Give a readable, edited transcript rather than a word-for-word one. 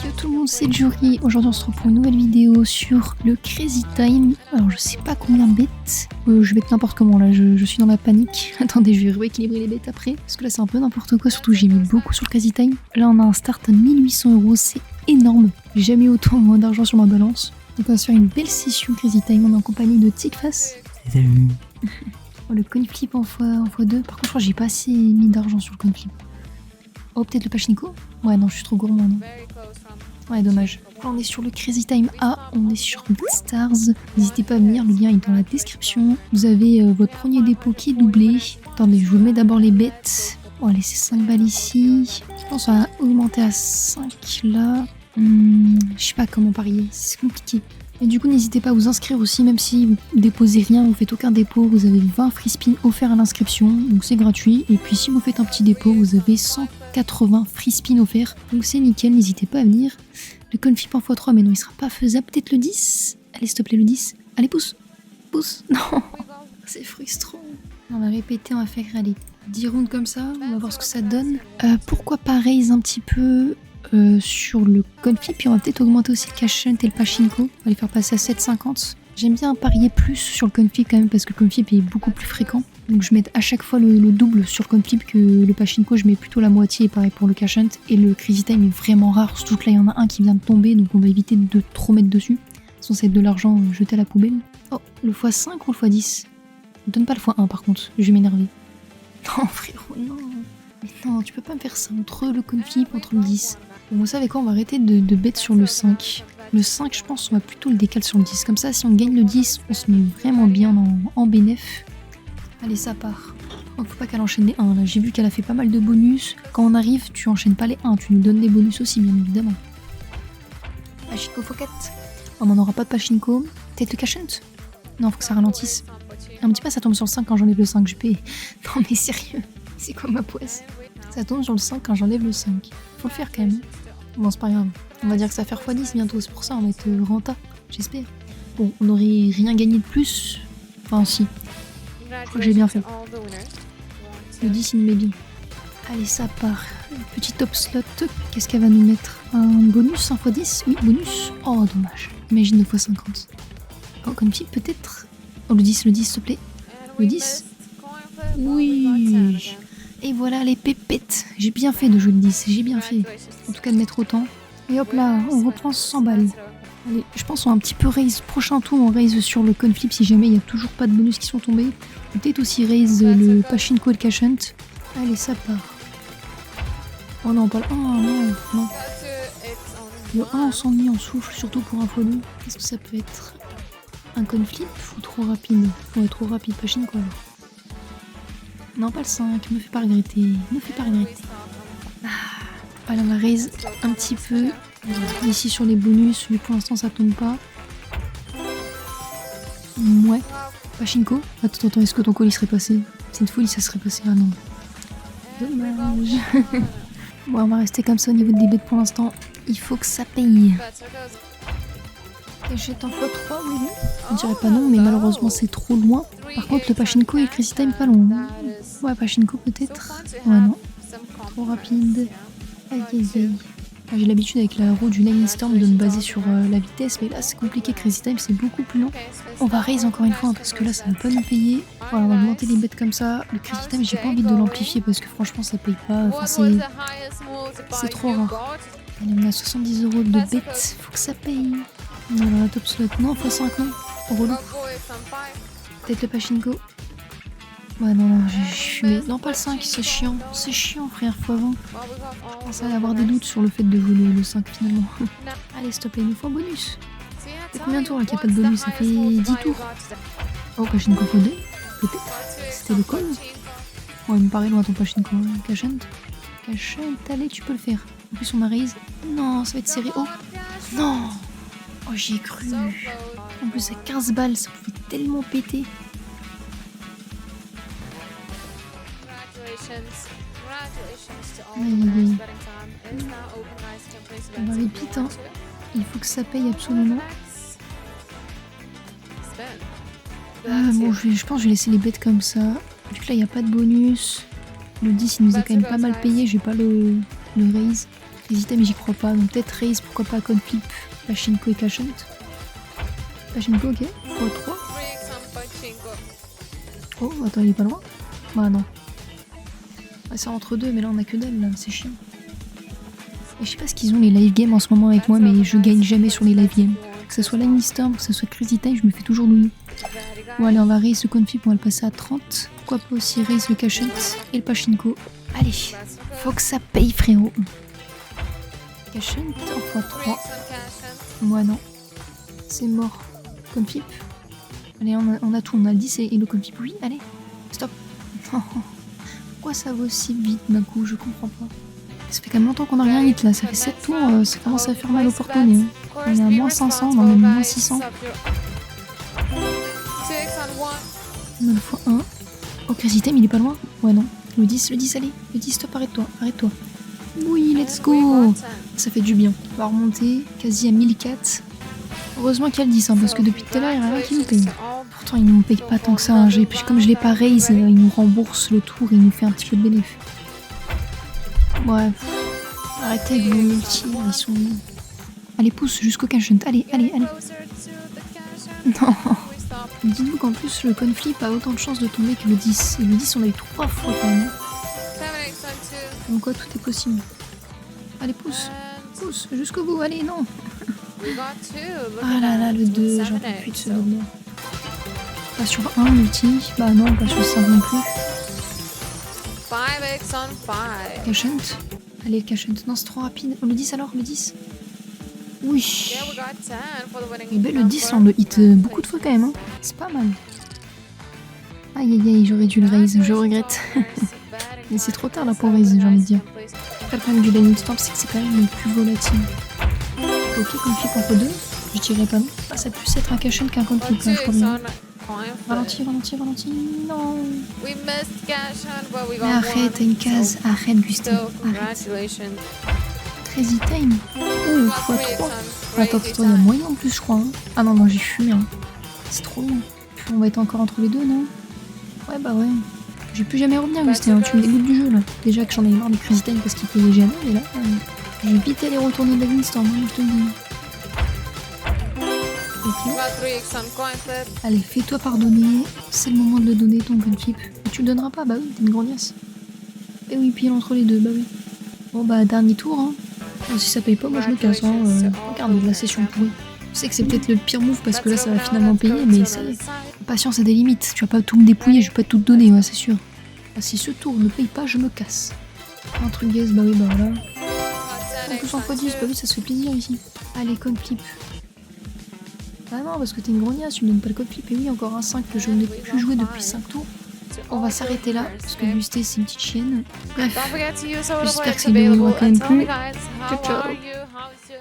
Yo tout le monde, c'est Jory. Aujourd'hui on se retrouve pour une nouvelle vidéo sur le Crazy Time. Alors je sais pas combien de bêtes. Je bête n'importe comment là, je suis dans la panique. Attendez, je vais rééquilibrer les bêtes après. Parce que là c'est un peu n'importe quoi, surtout j'ai mis beaucoup sur le Crazy Time. Là on a un start à 1800€, c'est énorme. J'ai jamais eu autant d'argent sur ma balance. Donc on va se faire une belle session Crazy Time. On est en compagnie de Tikfas. Salut. Oh, le coin flip en x2. Par contre je crois que j'ai pas assez mis d'argent sur le coin flip. Oh, peut-être le Pachinko? Ouais, non, je suis trop gourmand, non. Ouais, dommage. Là, on est sur le Crazy Time A, on est sur BeatStars. N'hésitez pas à venir, le lien est dans la description. Vous avez votre premier dépôt qui est doublé. Attendez, je vous mets d'abord les bêtes. On va laisser 5 balles ici. Je pense qu'on va augmenter à 5 là. Je sais pas comment parier, c'est compliqué. Et du coup, n'hésitez pas à vous inscrire aussi, même si vous déposez rien, vous faites aucun dépôt, vous avez 20 free spins offerts à l'inscription, donc c'est gratuit. Et puis si vous faites un petit dépôt, vous avez 180 free spins offerts, donc c'est nickel, n'hésitez pas à venir. Le confip en x3, mais non, il sera pas faisable, peut-être le 10. Allez, s'il te plaît, le 10. Allez, pousse, pousse, non, c'est frustrant. On va répéter, on va faire, allez, 10 rounds comme ça, on va voir ce que ça donne. Pourquoi pas raise un petit peu sur le confip, puis on va peut-être augmenter aussi le cash hunt et le pachinko, on va les faire passer à 7,50. J'aime bien parier plus sur le confip quand même parce que le confip est beaucoup plus fréquent, donc je mets à chaque fois le double sur le confip que le pachinko, je mets plutôt la moitié, et pareil pour le cash hunt. Et le crazy time est vraiment rare, surtout que là il y en a un qui vient de tomber, donc on va éviter de trop mettre dessus, sinon ça va être de l'argent jeté à la poubelle. Oh, le x5 ou le x10? Donne pas le x1 par contre, je vais m'énerver. Non frérot, non. Mais non, tu peux pas me faire ça entre le confip, entre le 10. Bon, vous savez quoi, on va arrêter de bet sur le 5. Le 5, je pense, on va plutôt le décaler sur le 10. Comme ça, si on gagne le 10, on se met vraiment bien en bénéf. Allez, ça part. Oh, faut pas qu'elle enchaîne les 1. Là, j'ai vu qu'elle a fait pas mal de bonus. Quand on arrive, tu enchaînes pas les 1. Tu nous donnes des bonus aussi, bien évidemment. Pachinko x4. Oh, mais on n'aura pas de Pachinko. Peut-être le cash hunt? Non, faut que ça ralentisse. Un petit peu, ça tombe sur le 5 quand j'enlève le 5. Je paye. Non, mais sérieux. C'est quoi ma poisse? Ça tombe sur le 5 quand j'enlève le 5. Faut le faire quand même. Bon, c'est pas grave. On va dire que ça va faire x10 bientôt, c'est pour ça on va être renta, j'espère. Bon, on n'aurait rien gagné de plus. Enfin, si. Je crois que j'ai bien fait. Le 10, il me met bien. Allez, ça part. Petit top slot. Qu'est-ce qu'elle va nous mettre? Un bonus, un x10? Oui, bonus. Oh, dommage. Imagine 2 x 50. Oh, comme fille, peut-être. Oh, le 10, s'il te plaît. Le 10? Oui. Et voilà les pépettes. J'ai bien fait de jouer le 10, j'ai bien fait. En tout cas de mettre autant. Et hop là, on reprend 100 balles. Allez, je pense qu'on va un petit peu raise. Prochain tour, on raise sur le conflip si jamais il n'y a toujours pas de bonus qui sont tombés. Peut-être aussi raise le pachinko et le cash hunt. Allez, ça part. Oh non, pas le 1, non, non. Le 1, on s'ennuie, on souffle, surtout pour un x2. Est-ce que ça peut être un conflip ou trop rapide? Ouais, trop rapide, pachinko alors. Non, pas le 5, me fais pas regretter, me fais pas regretter. Voilà, on va raise un petit peu. Ici sur les bonus, mais pour l'instant ça tombe pas. Ouais. Pachinko. Attends, est-ce que ton colis serait passé? C'est une folie, ça serait passé. Ah non. Dommage. Ouais, on va rester comme ça au niveau des bêtes pour l'instant. Il faut que ça paye. J'étais en x3, oui. On dirait pas non, mais malheureusement c'est trop loin. Par contre, le Pachinko et le Crazy Time pas long. Ouais, Pachinko peut-être. Ouais, non. Trop rapide. Aïe, aïe, aïe. J'ai l'habitude avec la roue du Lightning Storm de me baser sur la vitesse, mais là c'est compliqué. Crazy Time c'est beaucoup plus long. On va raise encore une fois hein, parce que là ça va pas nous payer. Voilà, on va monter les bêtes comme ça. Le Crazy Time, j'ai pas envie de l'amplifier parce que franchement ça paye pas. Enfin, c'est trop rare. Allez, on a 70€ de bêtes. Faut que ça paye. Non, la top slot. Non, x5, non. Relou. Peut-être le Pachinko. Ouais, non, je suis. Non, pas le 5, c'est chiant. C'est chiant, frère, x20. Ça va avoir des doutes sur le fait de jouer le 5 finalement. Allez, stop, il nous faut un bonus. Ça fait combien de tours là qu'il n'y a pas de bonus? Ça fait 10 tours. Oh, Pachinko x2. Peut-être. C'était le call. Ouais, il me paraît loin ton Pachinko. Cash hunt. Cash hunt, allez, tu peux le faire. En plus, on a raise. Non, ça va être serré. Oh, non. Oh, j'y ai cru. En plus, à 15 balles, ça pouvait tellement péter. Oui. On va repeat, hein. Il faut que ça paye absolument. Bon, je pense que je vais laisser les bêtes comme ça. Vu que là, il n'y a pas de bonus. Le 10, il nous a quand même pas mal payé. J'ai pas le raise. Crazy Time, j'y crois pas. Donc peut-être raise, pourquoi pas coin flip, pachinko et cash hunt. Pachinko, ok. x3. Oh, attends, il est pas loin. Bah non. Ah, c'est entre deux, mais là on a que dalle, là, c'est chiant. Et je sais pas ce qu'ils ont les live games en ce moment avec moi, mais je gagne jamais sur les live games. Que ce soit Lightning Storm, que ce soit Crazy Time, je me fais toujours nounou. Bon allez, on va raise le coin flip, on va le passer à 30. Pourquoi pas aussi raise le cash hunt et le pachinko. Allez, faut que ça paye frérot. Cash hunt en x3. Moi non. C'est mort. Coin flip. Allez, on a tout, on a le 10 et le coin flip. Oui, allez, stop. Pourquoi ça va aussi vite d'un coup, je comprends pas. Ça fait quand même longtemps qu'on a rien hit là, ça fait 7 tours, ça commence à faire mal au porte-monnaie. Hein. On est à moins 500, on en a moins 600. 9 x 1. Oh, Crazy Time, il est pas loin. Ouais, non. Le 10, allez. Le 10, stop, arrête-toi. Oui, let's go. Ça fait du bien. On va remonter quasi à 1004. Heureusement qu'il y a le 10, hein, parce que depuis tout à l'heure, il n'y a rien qui nous paye. Pourtant, il nous paye pas tant que ça. Hein. Comme je l'ai pas raise, il nous rembourse le tour et il nous fait un petit peu de bénéfice. Bref. Arrêtez avec vos multi, ils sont... Allez, pousse jusqu'au cash hunt. Allez. Non. Dites-vous qu'en plus, le coin flip a autant de chances de tomber que le 10. Et le 10, on l'a eu 3 fois quand même. Comme quoi, tout est possible. Allez, pousse jusqu'au bout. Allez, non. Ah là là, le 2, j'en peux plus de ce moment. Pas sur 1 multi. Bah non, pas sur 5 non plus. Cash hunt. Allez, le cash hunt. Non, c'est trop rapide. Oh, le 10 alors, le 10. Oui. Et ben le 10, on le hit beaucoup de fois quand même. Hein. C'est pas mal. Aïe, j'aurais dû le raise. Je regrette. Mais c'est trop tard là pour raise, j'ai envie de dire. Après, le problème du Lightning Storm, c'est que c'est quand même le plus volatile. Ok, coin flip entre deux. Je dirais pas non. Ah, ça peut plus être un cash hunt qu'un coin flip, hein, je crois bien. Ralentis. Non. Mais arrête, t'as une case. Arrête, Gustave. Arrête. Crazy Time. Oh, x3. Attends, il y a moyen en plus, je crois. Hein. Ah non, j'ai fumé. Hein. C'est trop long. On va être encore entre les deux, non? Ouais, bah ouais. Je vais plus jamais revenir, Gustave. Hein. Tu me dégoûtes du jeu, là. Déjà que j'en ai marre des Crazy Time parce qu'il payait jamais, mais là, je vais vite aller retourner de la Lightning Storm, je te le dis. Ok. Allez, fais-toi pardonner. C'est le moment de le donner, ton coin flip. Mais tu le donneras pas, bah oui, t'es une grognasse. Et oui, pile entre les deux, bah oui. Bon, bah, dernier tour, hein. Oh, si ça paye pas, moi je me casse. Hein. Regarde la session pourrie. Je sais que c'est peut-être le pire move parce que là ça va finalement payer, mais ça y est. Patience a des limites. Tu vas pas tout me dépouiller, je vais pas tout te donner, ouais, c'est sûr. Ah, si ce tour ne paye pas, je me casse. Un truc guess, bah oui, bah voilà. En plus en x10, bah oui, ça se fait plaisir ici. Allez, coin flip. Ah non, parce que t'es une grognasse, tu me donnes pas le coin flip. Et oui, encore un 5 que je n'ai plus joué depuis 5 tours. On va s'arrêter là, parce que Gusté c'est une petite chienne. Bref, j'espère que cette vidéo vous aura quand même plu. Ciao.